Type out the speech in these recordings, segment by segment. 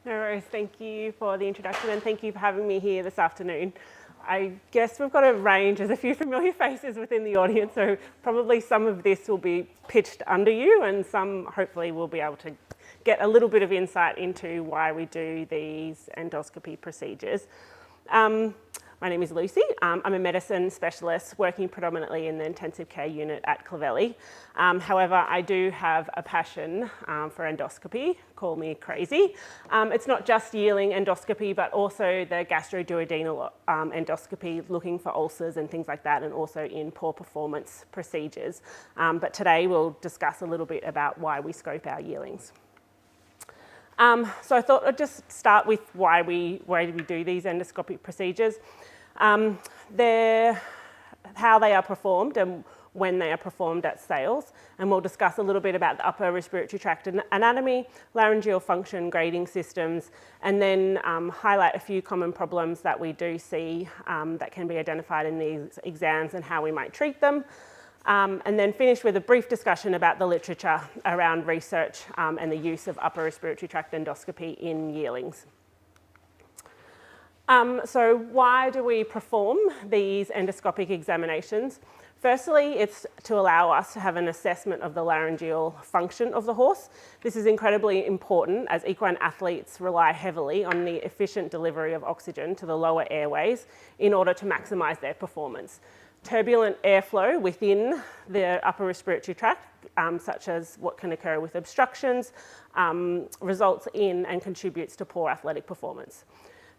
No worries, thank you for the introduction and thank you for having me here this afternoon. I guess we've got a range, there's a few familiar faces within the audience, so probably some of this will be pitched under you and some hopefully will be able to get a little bit of insight into why we do these endoscopy procedures. My name is Lucy. I'm a medicine specialist working predominantly in the intensive care unit at Clovelly. However, I do have a passion for endoscopy. Call me crazy. It's not just yearling endoscopy, but also the gastroduodenal endoscopy, looking for ulcers and things like that, and also in poor performance procedures. But today we'll discuss a little bit about why we scope our yearlings. So I thought I'd just start with why we do these endoscopic procedures. How they are performed and when they are performed at sales. And we'll discuss a little bit about the upper respiratory tract anatomy, laryngeal function, grading systems, and then highlight a few common problems that we do see that can be identified in these exams and how we might treat them. And then finish with a brief discussion about the literature around research and the use of upper respiratory tract endoscopy in yearlings. So why do we perform these endoscopic examinations? Firstly, it's to allow us to have an assessment of the laryngeal function of the horse. This is incredibly important as equine athletes rely heavily on the efficient delivery of oxygen to the lower airways in order to maximise their performance. Turbulent airflow within the upper respiratory tract, such as what can occur with obstructions, results in and contributes to poor athletic performance.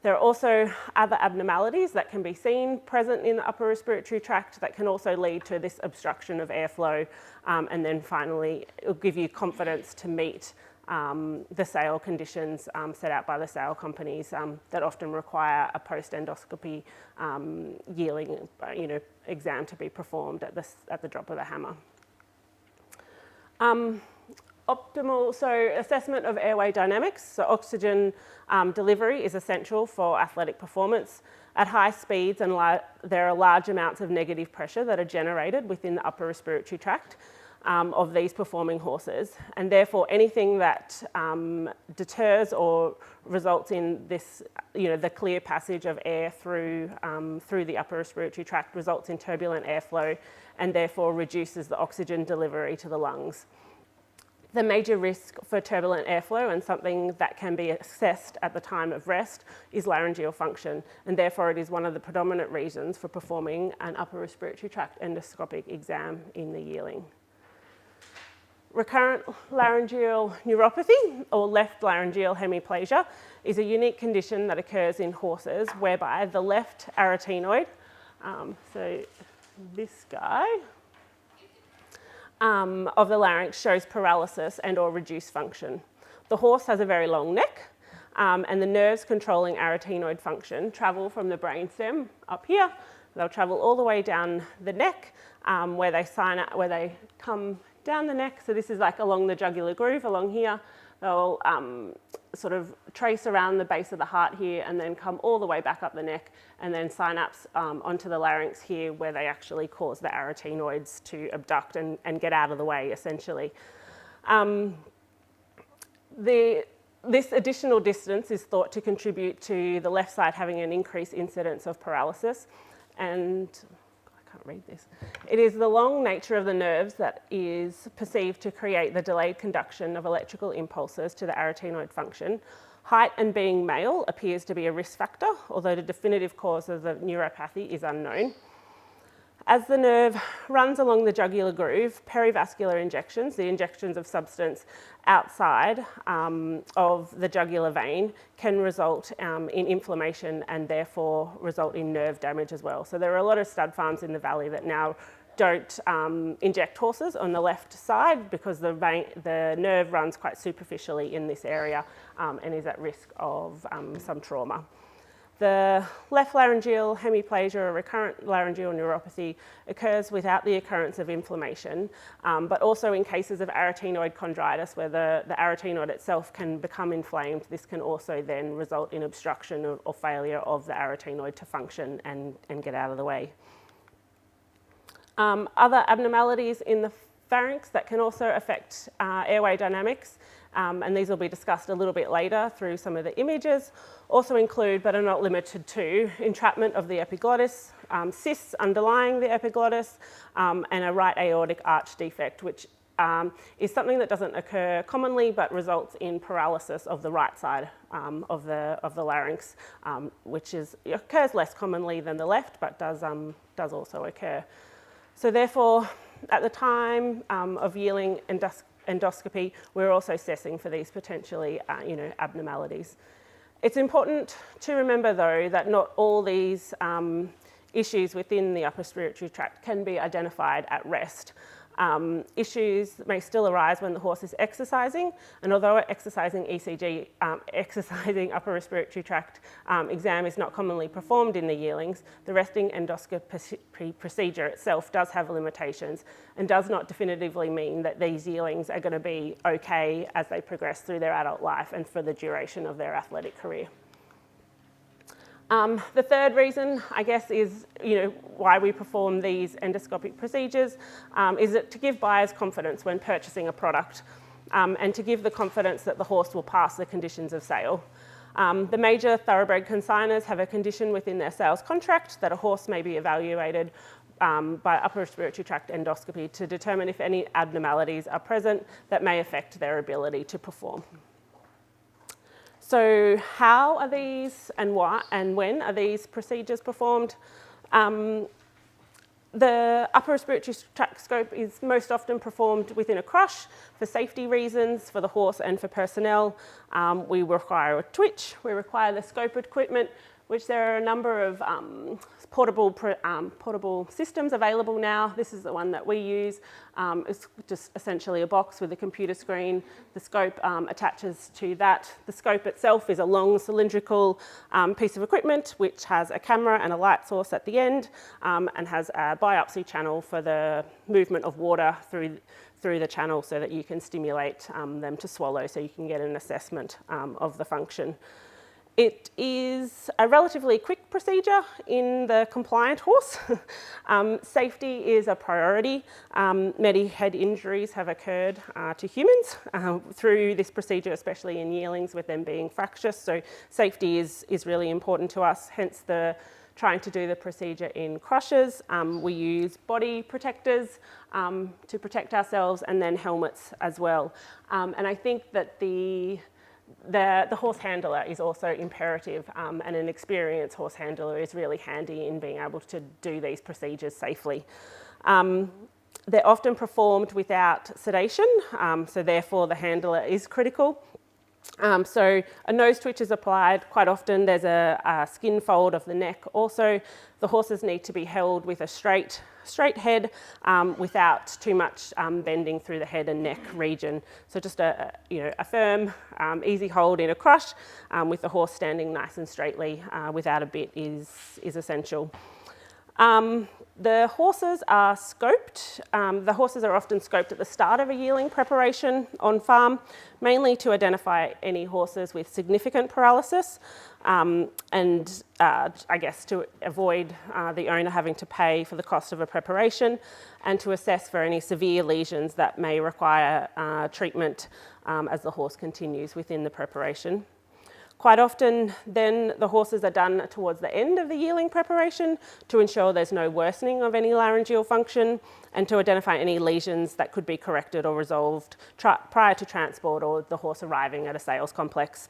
There are also other abnormalities that can be seen present in the upper respiratory tract that can also lead to this obstruction of airflow, and then finally it'll give you confidence to meet the sale conditions set out by the sale companies that often require a post-endoscopy yearling exam to be performed at the drop of a hammer. So assessment of airway dynamics. So oxygen delivery is essential for athletic performance. At high speeds, and there are large amounts of negative pressure that are generated within the upper respiratory tract of these performing horses, and therefore anything that deters or results in this, the clear passage of air through the upper respiratory tract results in turbulent airflow and therefore reduces the oxygen delivery to the lungs. The major risk for turbulent airflow, and something that can be assessed at the time of rest, is laryngeal function, and therefore it is one of the predominant reasons for performing an upper respiratory tract endoscopic exam in the yearling. Recurrent laryngeal neuropathy, or left laryngeal hemiplegia, is a unique condition that occurs in horses whereby the left arytenoid, so this guy, of the larynx shows paralysis and or reduced function. The horse has a very long neck, and the nerves controlling arytenoid function travel from the brainstem up here. They'll travel all the way down the neck where they come down the neck. So this is like along the jugular groove along here. They'll sort of trace around the base of the heart here and then come all the way back up the neck and then synapse onto the larynx here where they actually cause the arytenoids to abduct and get out of the way, essentially. This additional distance is thought to contribute to the left side having an increased incidence of paralysis, and I can't read this. It is the long nature of the nerves that is perceived to create the delayed conduction of electrical impulses to the arytenoid function. Height and being male appears to be a risk factor, although the definitive cause of the neuropathy is unknown. As the nerve runs along the jugular groove, perivascular injections, the injections of substance outside of the jugular vein, can result in inflammation and therefore result in nerve damage as well. So there are a lot of stud farms in the valley that now don't inject horses on the left side because the nerve runs quite superficially in this area and is at risk of some trauma. The left laryngeal hemiplegia, or recurrent laryngeal neuropathy, occurs without the occurrence of inflammation, but also in cases of arytenoid chondritis, where the arytenoid itself can become inflamed. This can also then result in obstruction or failure of the arytenoid to function and get out of the way. Other abnormalities in the pharynx that can also affect airway dynamics and these will be discussed a little bit later through some of the images, also include, but are not limited to, entrapment of the epiglottis, cysts underlying the epiglottis, and a right aortic arch defect, which is something that doesn't occur commonly but results in paralysis of the right side of the larynx, which occurs less commonly than the left, but does also occur. So therefore, at the time of yearling endoscopy, we're also assessing for these potentially abnormalities. It's important to remember, though, that not all these issues within the upper respiratory tract can be identified at rest. Issues may still arise when the horse is exercising, and although exercising ECG, exercising upper respiratory tract exam is not commonly performed in the yearlings, the resting endoscopy procedure itself does have limitations and does not definitively mean that these yearlings are going to be okay as they progress through their adult life and for the duration of their athletic career. The third reason, I guess, is why we perform these endoscopic procedures is to give buyers confidence when purchasing a product and to give the confidence that the horse will pass the conditions of sale. The major thoroughbred consigners have a condition within their sales contract that a horse may be evaluated by upper respiratory tract endoscopy to determine if any abnormalities are present that may affect their ability to perform. So how are these and why and when are these procedures performed? The upper respiratory tract scope is most often performed within a crush for safety reasons for the horse and for personnel. We require a twitch, we require the scope equipment, which there are a number of portable systems available now. This is the one that we use. It's just essentially a box with a computer screen. The scope attaches to that. The scope itself is a long cylindrical piece of equipment which has a camera and a light source at the end and has a biopsy channel for the movement of water through the channel so that you can stimulate them to swallow so you can get an assessment of the function. It is a relatively quick procedure in the compliant horse. Safety is a priority. Many head injuries have occurred to humans through this procedure, especially in yearlings with them being fractious. So safety is really important to us, hence trying to do the procedure in crushes. We use body protectors to protect ourselves and then helmets as well. And I think that the horse handler is also imperative and an experienced horse handler is really handy in being able to do these procedures safely. They're often performed without sedation, so therefore the handler is critical. So a nose twitch is applied. Quite often there's a skin fold of the neck. Also, the horses need to be held with a straight head without too much bending through the head and neck region. So just a firm, easy hold in a crush with the horse standing nice and straightly without a bit is essential. The horses are scoped. The horses are often scoped at the start of a yearling preparation on farm, mainly to identify any horses with significant paralysis and I guess to avoid the owner having to pay for the cost of a preparation and to assess for any severe lesions that may require treatment as the horse continues within the preparation. Quite often then the horses are done towards the end of the yearling preparation to ensure there's no worsening of any laryngeal function and to identify any lesions that could be corrected or resolved prior to transport or the horse arriving at a sales complex.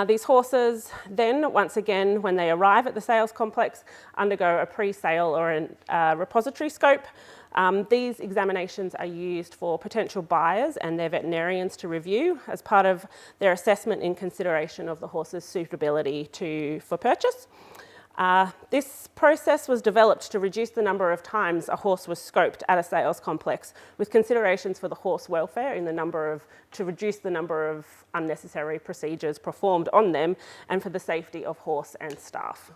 These horses then, once again, when they arrive at the sales complex, undergo a pre-sale or a repository scope. These examinations are used for potential buyers and their veterinarians to review as part of their assessment in consideration of the horse's suitability for purchase. This process was developed to reduce the number of times a horse was scoped at a sales complex, with considerations for the horse welfare to reduce the number of unnecessary procedures performed on them and for the safety of horse and staff.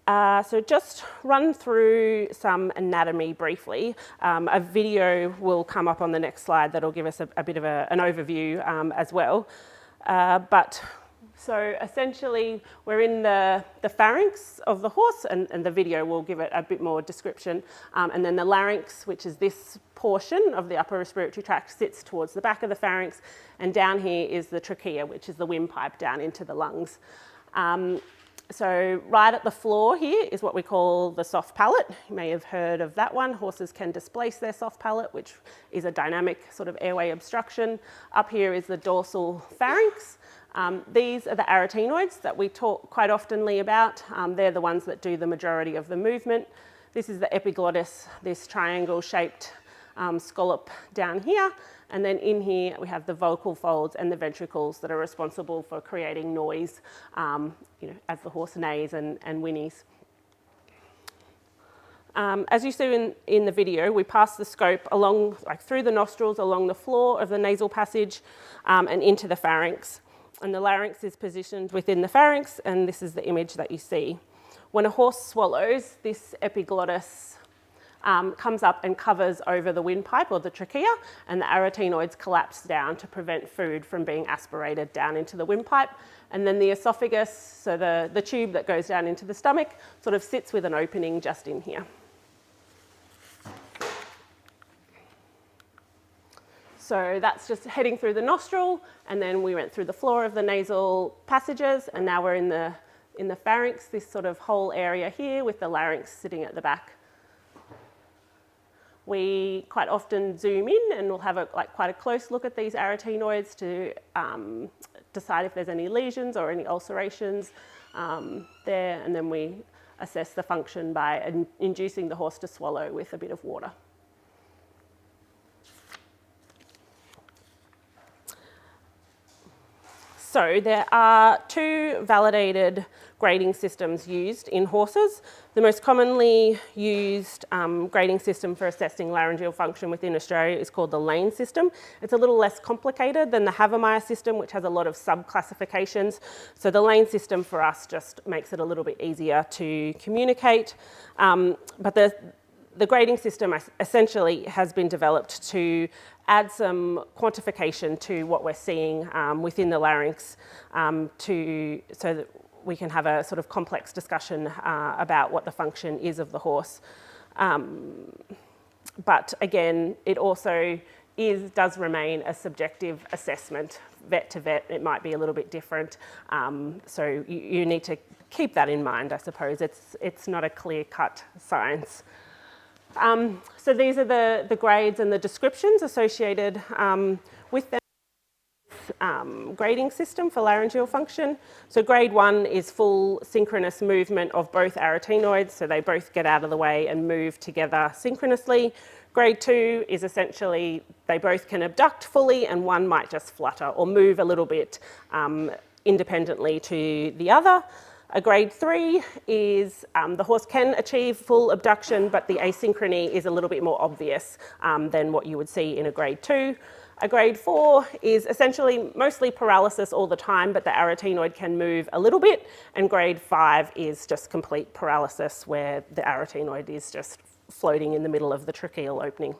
So just run through some anatomy briefly. A video will come up on the next slide that'll give us a bit of an overview as well. But So essentially, we're in the pharynx of the horse, and the video will give it a bit more description. And then the larynx, which is this portion of the upper respiratory tract, sits towards the back of the pharynx. And down here is the trachea, which is the windpipe down into the lungs. So right at the floor here is what we call the soft palate. You may have heard of that one. Horses can displace their soft palate, which is a dynamic sort of airway obstruction. Up here is the dorsal pharynx. These are the arytenoids that we talk quite oftenly about. They're the ones that do the majority of the movement. This is the epiglottis, this triangle-shaped scallop down here. And then in here, we have the vocal folds and the ventricles that are responsible for creating noise, as the horse neighs and whinnies. As you see in the video, we pass the scope along, through the nostrils, along the floor of the nasal passage, and into the pharynx. And the larynx is positioned within the pharynx, and this is the image that you see. When a horse swallows, this epiglottis comes up and covers over the windpipe or the trachea, and the arytenoids collapse down to prevent food from being aspirated down into the windpipe. And then the esophagus, so the tube that goes down into the stomach, sort of sits with an opening just in here. So that's just heading through the nostril, and then we went through the floor of the nasal passages, and now we're in the pharynx, this sort of whole area here with the larynx sitting at the back. We quite often zoom in and we'll have quite a close look at these arytenoids to decide if there's any lesions or any ulcerations there, and then we assess the function by inducing the horse to swallow with a bit of water. So there are two validated grading systems used in horses. The most commonly used grading system for assessing laryngeal function within Australia is called the Lane system. It's a little less complicated than the Havemeyer system, which has a lot of sub-classifications. So the Lane system for us just makes it a little bit easier to communicate. But the grading system essentially has been developed to add some quantification to what we're seeing within the larynx so that we can have a sort of complex discussion about what the function is of the horse. But again, it also does remain a subjective assessment. Vet to vet, it might be a little bit different. So you need to keep that in mind, I suppose. It's not a clear-cut science. So these are the grades and the descriptions associated with them. Grading system for laryngeal function. So grade 1 is full synchronous movement of both arytenoids, so they both get out of the way and move together synchronously. Grade 2 is essentially they both can abduct fully and one might just flutter or move a little bit independently to the other. A grade 3 is the horse can achieve full abduction, but the asynchrony is a little bit more obvious than what you would see in a grade 2. A grade 4 is essentially mostly paralysis all the time, but the arytenoid can move a little bit. And grade 5 is just complete paralysis where the arytenoid is just floating in the middle of the tracheal opening.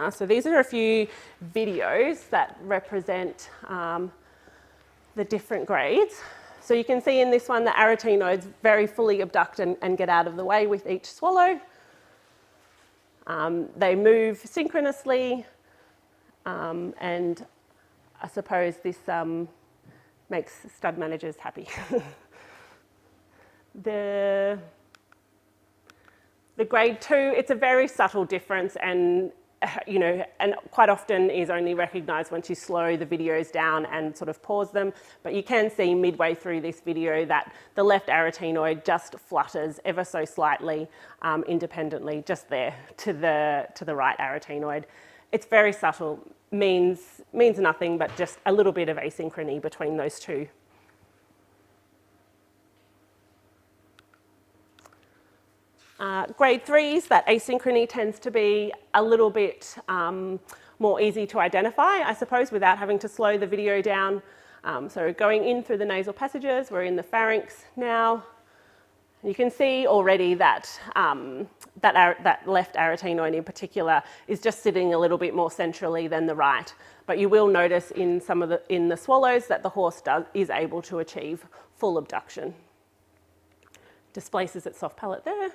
So these are a few videos that represent the different grades. So you can see in this one the arytenoids very fully abduct and get out of the way with each swallow. They move synchronously, and I suppose this makes stud managers happy. The grade 2, it's a very subtle difference, and and quite often is only recognised once you slow the videos down and sort of pause them. But you can see midway through this video that the left arytenoid just flutters ever so slightly independently, just there to the right arytenoid. It's very subtle, means nothing, but just a little bit of asynchrony between those two. Grade 3s, that asynchrony tends to be a little bit more easy to identify, I suppose, without having to slow the video down. So going in through the nasal passages, we're in the pharynx now, You can see already that that left arytenoid in particular is just sitting a little bit more centrally than the right. But you will notice in in the swallows that the horse is able to achieve full abduction. Displaces its soft palate there.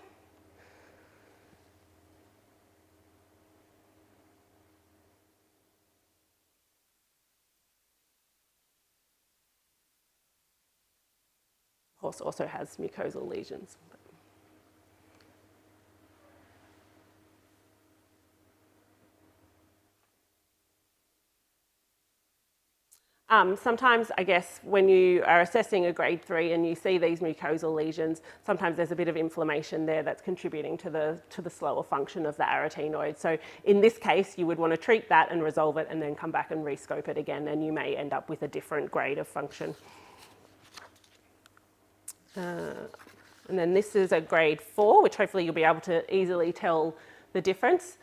Horse also has mucosal lesions. Sometimes, I guess, when you are assessing a grade 3 and you see these mucosal lesions, sometimes there's a bit of inflammation there that's contributing to the slower function of the arytenoid. So in this case, you would want to treat that and resolve it and then come back and rescope it again, and you may end up with a different grade of function. And then this is a grade 4, which hopefully you'll be able to easily tell the difference.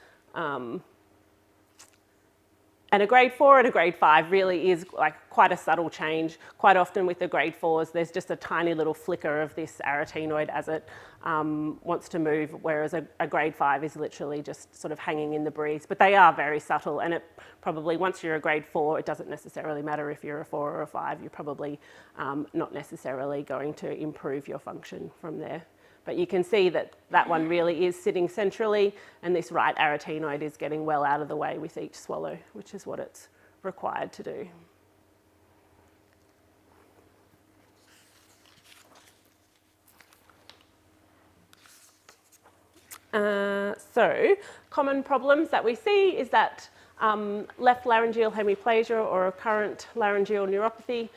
And a grade 4 and a grade 5 really is like quite a subtle change. Quite often with the grade 4s, there's just a tiny little flicker of this arytenoid as it wants to move, whereas a grade 5 is literally just sort of hanging in the breeze. But they are very subtle, and it probably, once you're a grade 4, it doesn't necessarily matter if you're a 4 or a 5. You're probably not necessarily going to improve your function from there. But you can see that that one really is sitting centrally, and this right arytenoid is getting well out of the way with each swallow, which is what it's required to do. So common problems that we see is that left laryngeal hemiplasia or recurrent laryngeal neuropathy.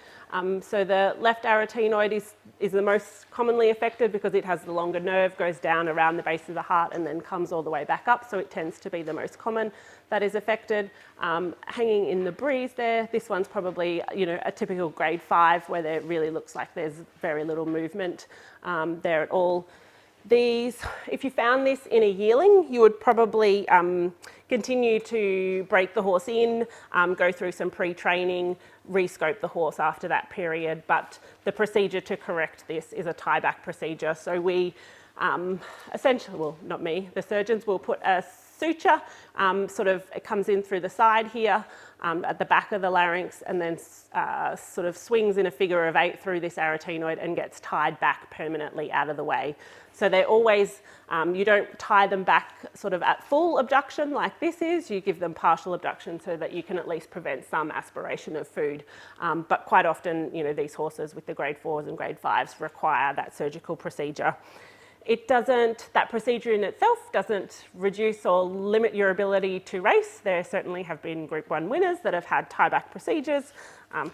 So the left arytenoid is the most commonly affected because it has the longer nerve, goes down around the base of the heart and then comes all the way back up. So it tends to be the most common that is affected. Hanging in the breeze there, this one's probably, a typical grade 5 where there really looks like there's very little movement there at all. If you found this in a yearling, you would probably continue to break the horse in, go through some pre-training, rescope the horse after that period. But the procedure to correct this is a tie-back procedure. So we essentially, well, not me, the surgeons will put a suture, it comes in through the side here at the back of the larynx, and then sort of swings in a figure of 8 through this arytenoid and gets tied back permanently out of the way. So they're always, you don't tie them back sort of at full abduction like this is, you give them partial abduction so that you can at least prevent some aspiration of food. But quite often, these horses with the grade 4s and grade 5s require that surgical procedure. That procedure in itself doesn't reduce or limit your ability to race. There certainly have been Group 1 winners that have had tie-back procedures.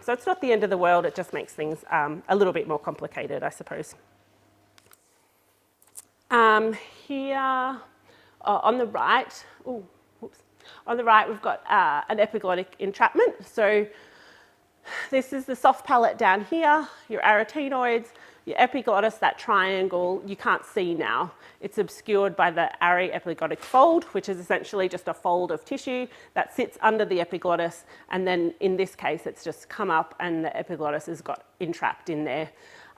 So it's not the end of the world, it just makes things a little bit more complicated, I suppose. Here on the right, we've got an epiglottic entrapment. So this is the soft palate down here, your arytenoids, your epiglottis, that triangle, you can't see now. It's obscured by the aryepiglottic fold, which is essentially just a fold of tissue that sits under the epiglottis. And then in this case, it's just come up and the epiglottis has got entrapped in there.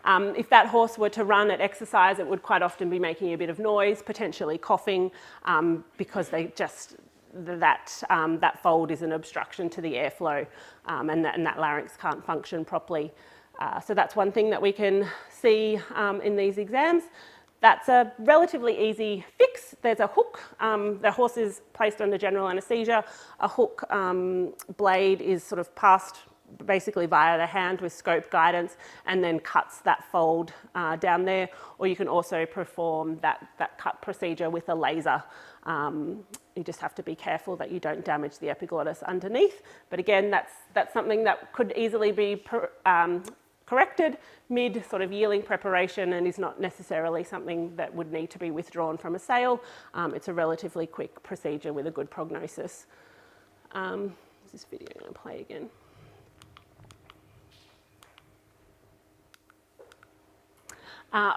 If that horse were to run at exercise, it would quite often be making a bit of noise, potentially coughing, because that fold is an obstruction to the airflow, and that larynx can't function properly. So that's one thing that we can see in these exams. That's a relatively easy fix. There's a hook. The horse is placed under general anaesthesia. A hook blade is sort of passed basically via the hand with scope guidance and then cuts that fold down there. Or you can also perform that cut procedure with a laser. You just have to be careful that you don't damage the epiglottis underneath. But again, that's something that could easily be corrected mid sort of yearling preparation and is not necessarily something that would need to be withdrawn from a sale. It's a relatively quick procedure with a good prognosis. Is this video going to play again?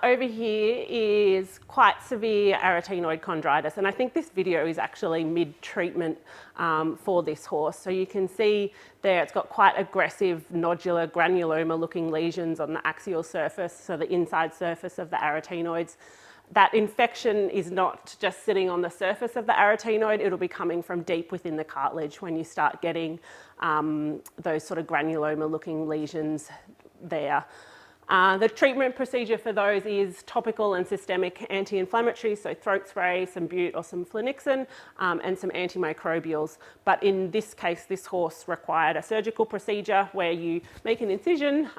Over here is quite severe arytenoid chondritis, and I think this video is actually mid-treatment for this horse. So you can see there it's got quite aggressive nodular granuloma-looking lesions on the axial surface, so the inside surface of the arytenoids. That infection is not just sitting on the surface of the arytenoid, it'll be coming from deep within the cartilage when you start getting those sort of granuloma-looking lesions there. The treatment procedure for those is topical and systemic anti-inflammatories, so throat spray, some bute or some flunixin, and some antimicrobials. But in this case, this horse required a surgical procedure where you make an incision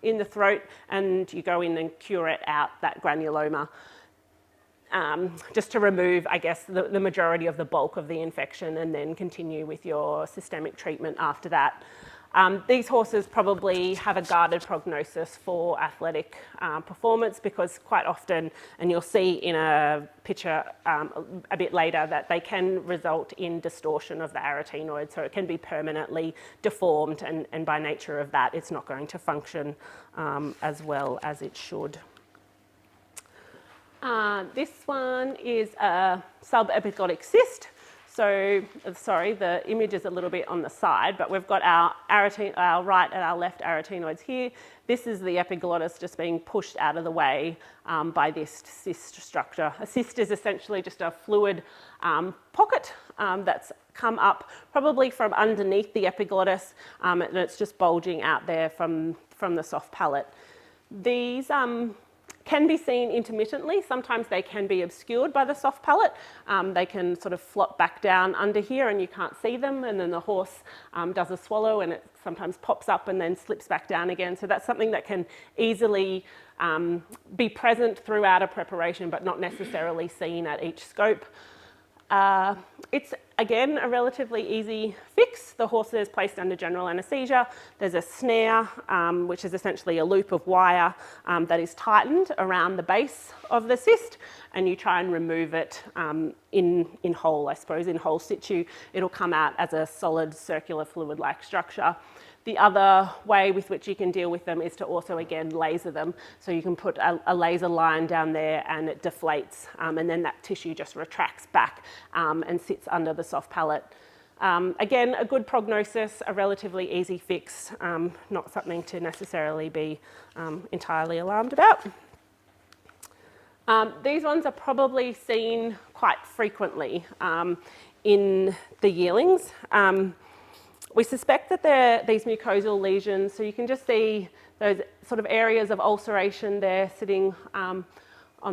in the throat and you go in and cure it out, that granuloma, just to remove, I guess, the majority of the bulk of the infection, and then continue with your systemic treatment after that. These horses probably have a guarded prognosis for athletic performance, because quite often, and you'll see in a picture a bit later, that they can result in distortion of the arytenoid, so it can be permanently deformed, and by nature of that, it's not going to function as well as it should. This one is a subepiglottic cyst. So, sorry, the image is a little bit on the side, but we've got our right and our left arytenoids here. This is the epiglottis just being pushed out of the way by this cyst structure. A cyst is essentially just a fluid pocket that's come up probably from underneath the epiglottis, and it's just bulging out there from the soft palate. These can be seen intermittently. Sometimes they can be obscured by the soft palate. They can sort of flop back down under here and you can't see them, and then the horse does a swallow and it sometimes pops up and then slips back down again. So that's something that can easily be present throughout a preparation but not necessarily seen at each scope. It's, again, a relatively easy fix. The horse is placed under general anaesthesia. There's a snare, which is essentially a loop of wire that is tightened around the base of the cyst, and you try and remove it in whole, I suppose, in whole situ. It'll come out as a solid circular fluid-like structure. The other way with which you can deal with them is to also, again, laser them. So you can put a laser line down there and it deflates, and then that tissue just retracts back and sits under the soft palate. Again, a good prognosis, a relatively easy fix, not something to necessarily be entirely alarmed about. These ones are probably seen quite frequently in the yearlings. We suspect that they're these mucosal lesions, so you can just see those sort of areas of ulceration there sitting on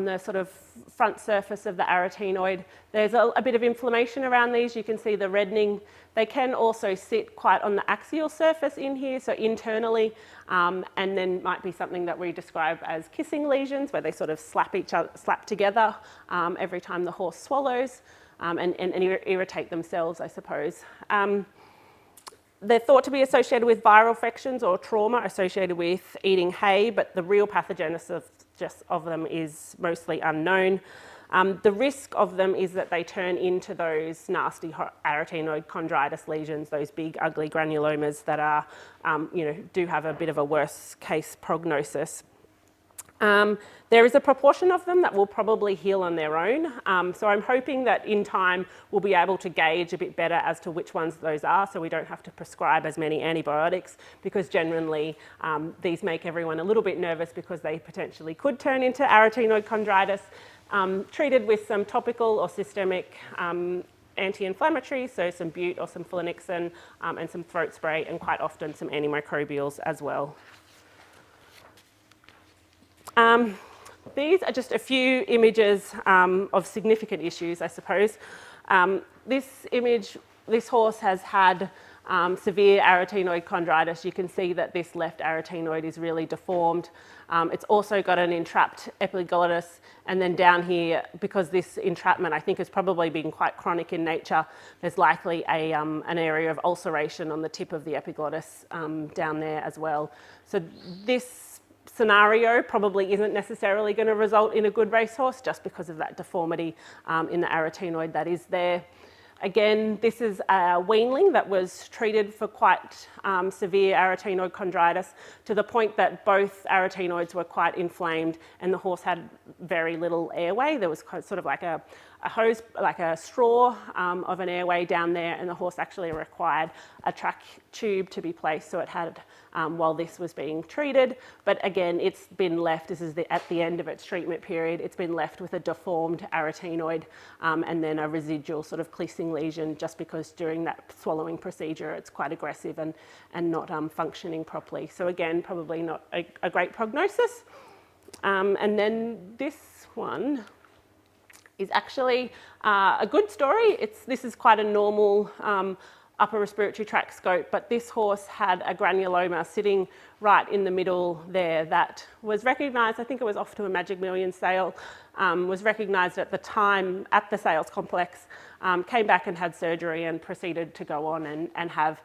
the sort of front surface of the arytenoid. There's a bit of inflammation around these. You can see the reddening. They can also sit quite on the axial surface in here, so internally, and then might be something that we describe as kissing lesions, where they sort of slap together every time the horse swallows and irritate themselves, I suppose. They're thought to be associated with viral infections or trauma associated with eating hay, but the real pathogenesis of them is mostly unknown. The risk of them is that they turn into those nasty arytenoid chondritis lesions, those big ugly granulomas that are, do have a bit of a worse case prognosis. There is a proportion of them that will probably heal on their own. So I'm hoping that in time we'll be able to gauge a bit better as to which ones those are, so we don't have to prescribe as many antibiotics, because generally these make everyone a little bit nervous because they potentially could turn into arytenoid chondritis. Treated with some topical or systemic anti-inflammatories, so some bute or some flunixin, and some throat spray, and quite often some antimicrobials as well. These are just a few images of significant issues, I suppose. This horse has had severe arytenoid chondritis. You can see that this left arytenoid is really deformed. It's also got an entrapped epiglottis, and then down here, because this entrapment I think has probably been quite chronic in nature, there's likely an area of ulceration on the tip of the epiglottis down there as well. So this scenario probably isn't necessarily going to result in a good racehorse, just because of that deformity in the arytenoid that is there. Again, this is a weanling that was treated for quite severe arytenoid chondritis, to the point that both arytenoids were quite inflamed and the horse had very little airway. There was sort of like a hose, like a straw of an airway down there, and the horse actually required a track tube to be placed, so it had while this was being treated. But again, it's been left, this is at the end of its treatment period, it's been left with a deformed arytenoid and then a residual sort of cleasing lesion, just because during that swallowing procedure it's quite aggressive and not functioning properly. So again, probably not a great prognosis. And then this one is actually a good story. This is quite a normal upper respiratory tract scope, but this horse had a granuloma sitting right in the middle there that was recognised, I think it was off to a Magic Million sale, was recognised at the time at the sales complex, came back and had surgery and proceeded to go on and have,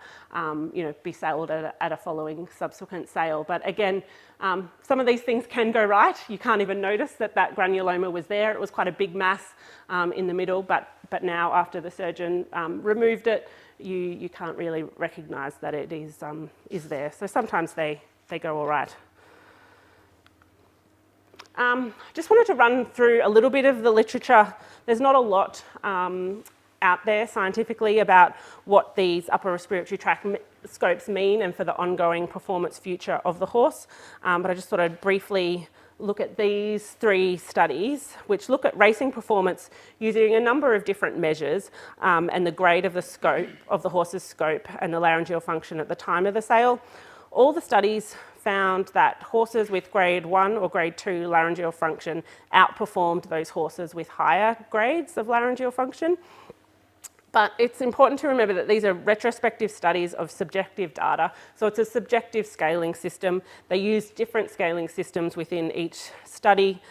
be sold at a following subsequent sale. But again, some of these things can go right. You can't even notice that granuloma was there. It was quite a big mass in the middle, but now after the surgeon removed it, you can't really recognise that it is there. So sometimes they go all right. Just wanted to run through a little bit of the literature. There's not a lot out there scientifically about what these upper respiratory tract scopes mean and for the ongoing performance future of the horse. But I just thought I'd briefly look at these 3 studies, which look at racing performance using a number of different measures and the grade of the scope of the horse's scope and the laryngeal function at the time of the sale. All the studies found that horses with grade 1 or grade 2 laryngeal function outperformed those horses with higher grades of laryngeal function. But it's important to remember that these are retrospective studies of subjective data. So it's a subjective scaling system. They use different scaling systems within each study.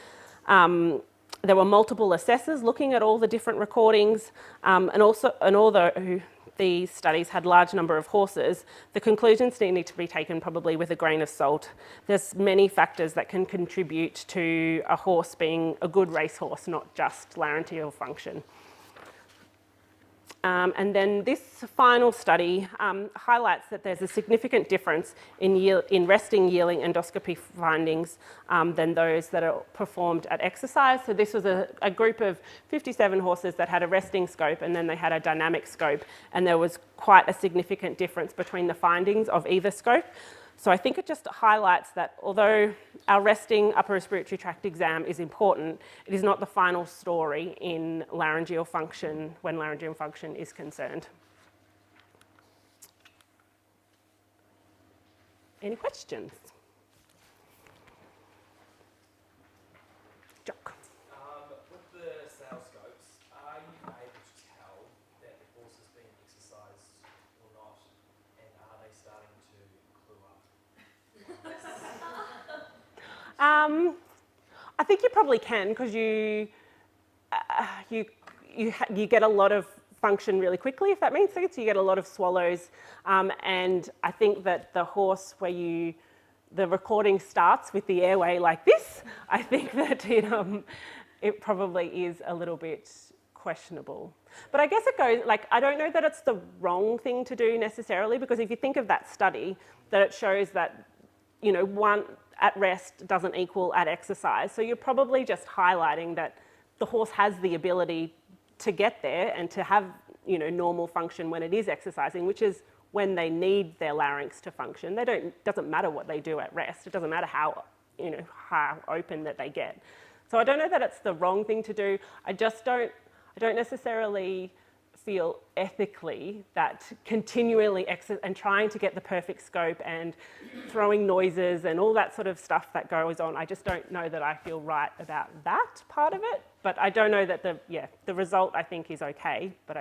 There were multiple assessors looking at all the different recordings. And although these studies had a large number of horses, the conclusions need to be taken probably with a grain of salt. There's many factors that can contribute to a horse being a good racehorse, not just laryngeal function. And then this final study highlights that there's a significant difference in resting yearling endoscopy findings than those that are performed at exercise. So this was a group of 57 horses that had a resting scope, and then they had a dynamic scope, and there was quite a significant difference between the findings of either scope. So I think it just highlights that although our resting upper respiratory tract exam is important, it is not the final story in laryngeal function when laryngeal function is concerned. Any questions? Jock. With the sale scopes, are you able to tell that the horse is being exercised or not, and are they starting to clue up? I think you probably can, because you get a lot of function really quickly, if that makes sense. You get a lot of swallows, and I think that the horse where the recording starts with the airway like this, I think that it probably is a little bit questionable. But I guess it goes, I don't know that it's the wrong thing to do necessarily, because if you think of that study, that it shows that, one at rest doesn't equal at exercise. So you're probably just highlighting that the horse has the ability to get there and to have, normal function when it is exercising, which is when they need their larynx to function. Doesn't matter what they do at rest. It doesn't matter how open that they get. So I don't know that it's the wrong thing to do. I don't necessarily feel ethically that continually and trying to get the perfect scope and throwing noises and all that sort of stuff that goes on, I just don't know that I feel right about that part of it. But I don't know that the result I think is okay, but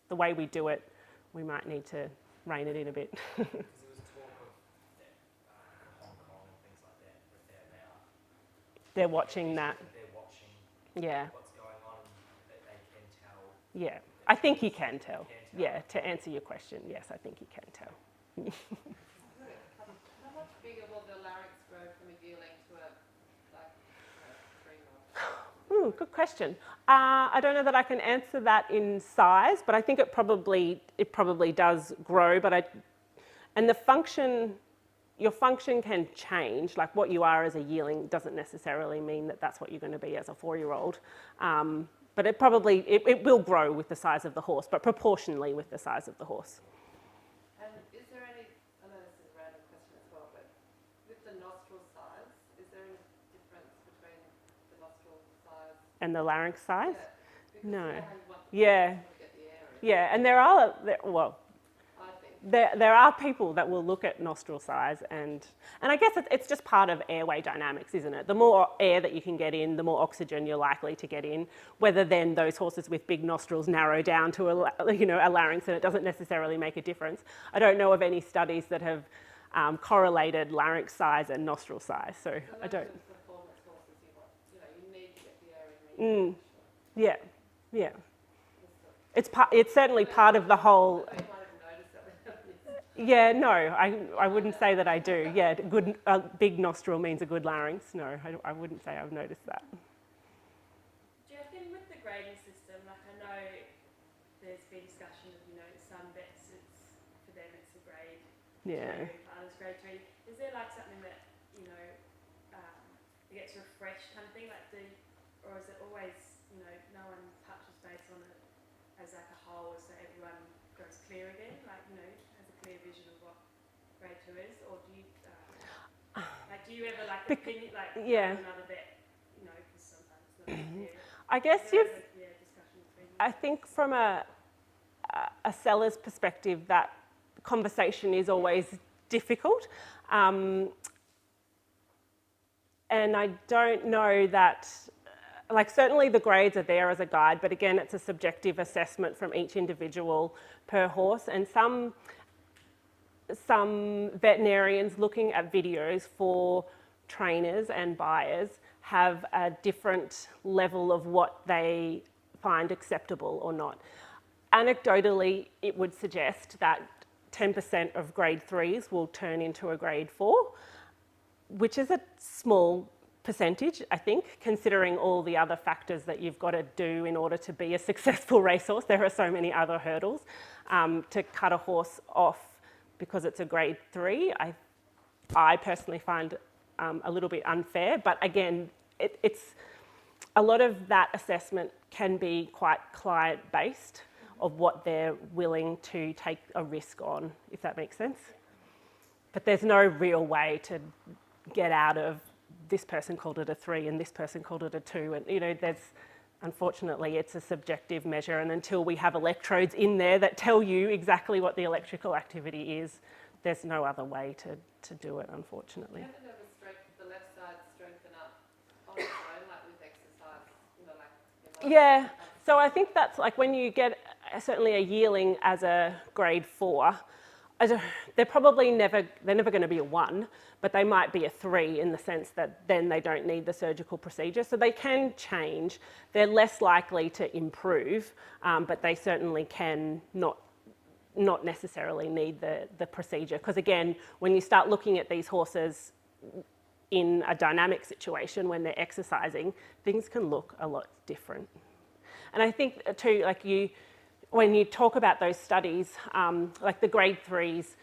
the way we do it, we might need to rein it in a bit. Because there was talk of Hong Kong and things like that, but they're watching that. They're watching Yeah. what's going on, that they can tell. Yeah, I think you can tell. Yeah, to answer your question, yes, I think you can tell. How much bigger will the larynx grow from a yearling to a 3-month? Good question. I don't know that I can answer that in size, but I think it probably does grow. And the function, your function can change. Like what you are as a yearling doesn't necessarily mean that that's what you're going to be as a 4-year-old. But it will grow with the size of the horse, but proportionally with the size of the horse. And is there any, I know this is a random question as well, but with the nostril size, is there any difference between the nostril size And the larynx size? Yeah, because No. you know how you want Yeah. to get the air in, Yeah, and I think. there are people that will look at nostril size, and I guess it's just part of airway dynamics, isn't it? The more air that you can get in, the more oxygen you're likely to get in. Whether then those horses with big nostrils narrow down to a larynx, and it doesn't necessarily make a difference. I don't know of any studies that have correlated larynx size and nostril size, so I don't. Performance horses, you need to get the air in. Yeah, yeah. It's certainly part of the whole. They might have noticed that. Yeah, no, I wouldn't say that I do. Yeah, a big nostril means a good larynx. No, I wouldn't say I've noticed that. Do you reckon with the grading system, like I know there's been discussion of, some vets, for them it's a grade 2, others grade 3. Is there like something that, it gets refreshed kind of thing, or is it always, no one touches base on it as like a whole, so everyone goes clear again, has a clear vision of what grade 2 is, or do you, do you ever opinion, another vet, because sometimes it's not clear. I guess discussion between I think from a seller's perspective, that conversation is always difficult. And I don't know that, certainly the grades are there as a guide, but again, it's a subjective assessment from each individual per horse. And some veterinarians looking at videos for trainers and buyers have a different level of what they find acceptable or not. Anecdotally, it would suggest that 10% of grade 3s will turn into a grade 4, which is a small percentage, I think, considering all the other factors that you've got to do in order to be a successful racehorse. There are so many other hurdles. To cut a horse off because it's a grade 3, I personally find a little bit unfair. But again, it's a lot of that assessment can be quite client-based of what they're willing to take a risk on, if that makes sense. But there's no real way to get out of this person called it a 3 and this person called it a 2, and unfortunately it's a subjective measure, and until we have electrodes in there that tell you exactly what the electrical activity is, there's no other way to do it, unfortunately. You haven't ever the left side strengthen up on its own, with exercise, Yeah, so I think that's when you get certainly a yearling as a grade 4, they're probably never going to be a 1, but they might be a 3 in the sense that then they don't need the surgical procedure. So they can change. They're less likely to improve, but they certainly can not necessarily need the procedure. Because again, when you start looking at these horses in a dynamic situation when they're exercising, things can look a lot different. And I think too, when you talk about those studies, the grade 3s,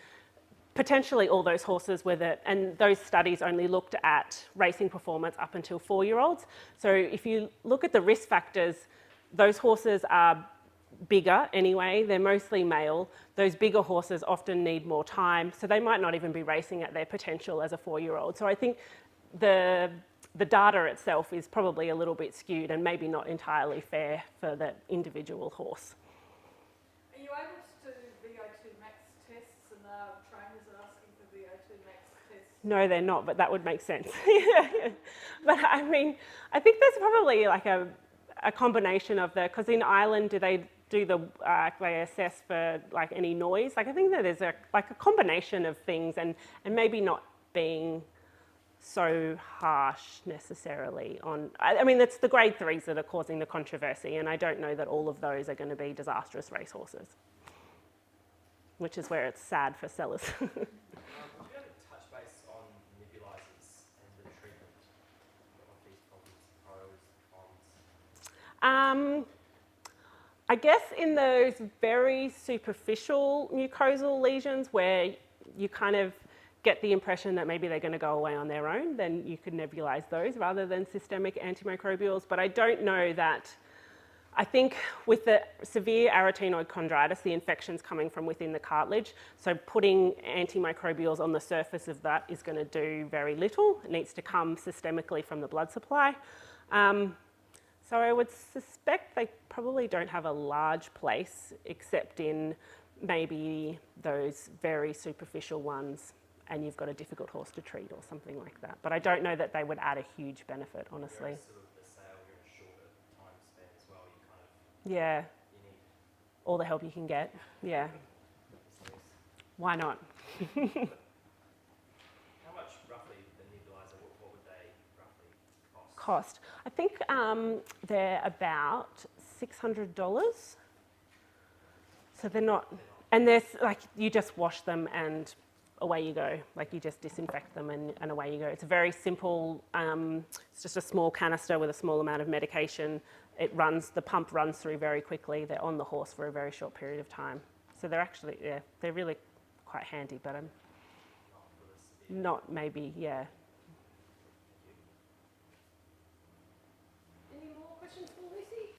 potentially all those horses and those studies only looked at racing performance up until 4-year-olds. So if you look at the risk factors, those horses are bigger anyway, they're mostly male. Those bigger horses often need more time, so they might not even be racing at their potential as a 4-year-old. So I think the data itself is probably a little bit skewed and maybe not entirely fair for the individual horse. Are you able to do VO2 max tests, and the trainers are asking for VO2 max tests? No, they're not, but that would make sense. But I mean, I think there's probably a combination of because in Ireland, do they do they assess for any noise? I think that there's a combination of things, and maybe not being so harsh necessarily on. I mean, it's the grade 3s that are causing the controversy, and I don't know that all of those are going to be disastrous racehorses, which is where it's sad for sellers. Do you have a touch base on nebulizers and the treatment of these problems, pros, cons? I guess in those very superficial mucosal lesions where you kind of get the impression that maybe they're going to go away on their own, then you could nebulize those rather than systemic antimicrobials. But I don't know that. I think with the severe arytenoid chondritis, the infection's coming from within the cartilage, so putting antimicrobials on the surface of that is going to do very little. It needs to come systemically from the blood supply. So I would suspect they probably don't have a large place except in maybe those very superficial ones, and you've got a difficult horse to treat or something like that. But I don't know that they would add a huge benefit, honestly. You're sort of the sale, you're in a shorter time span as well. You kind of Yeah, you need all the help you can get. Yeah, this. why not? How much roughly the nebulizer? What would they roughly cost? Cost. I think they're about $600. So they're not, and they're like, you just wash them and away you go. Like you just disinfect them and away you go. It's a very simple, it's just a small canister with a small amount of medication. The pump runs through very quickly. They're on the horse for a very short period of time. So they're actually, yeah, they're really quite handy, but I'm not maybe, yeah. Any more questions for Lucy?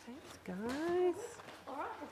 Thanks, guys.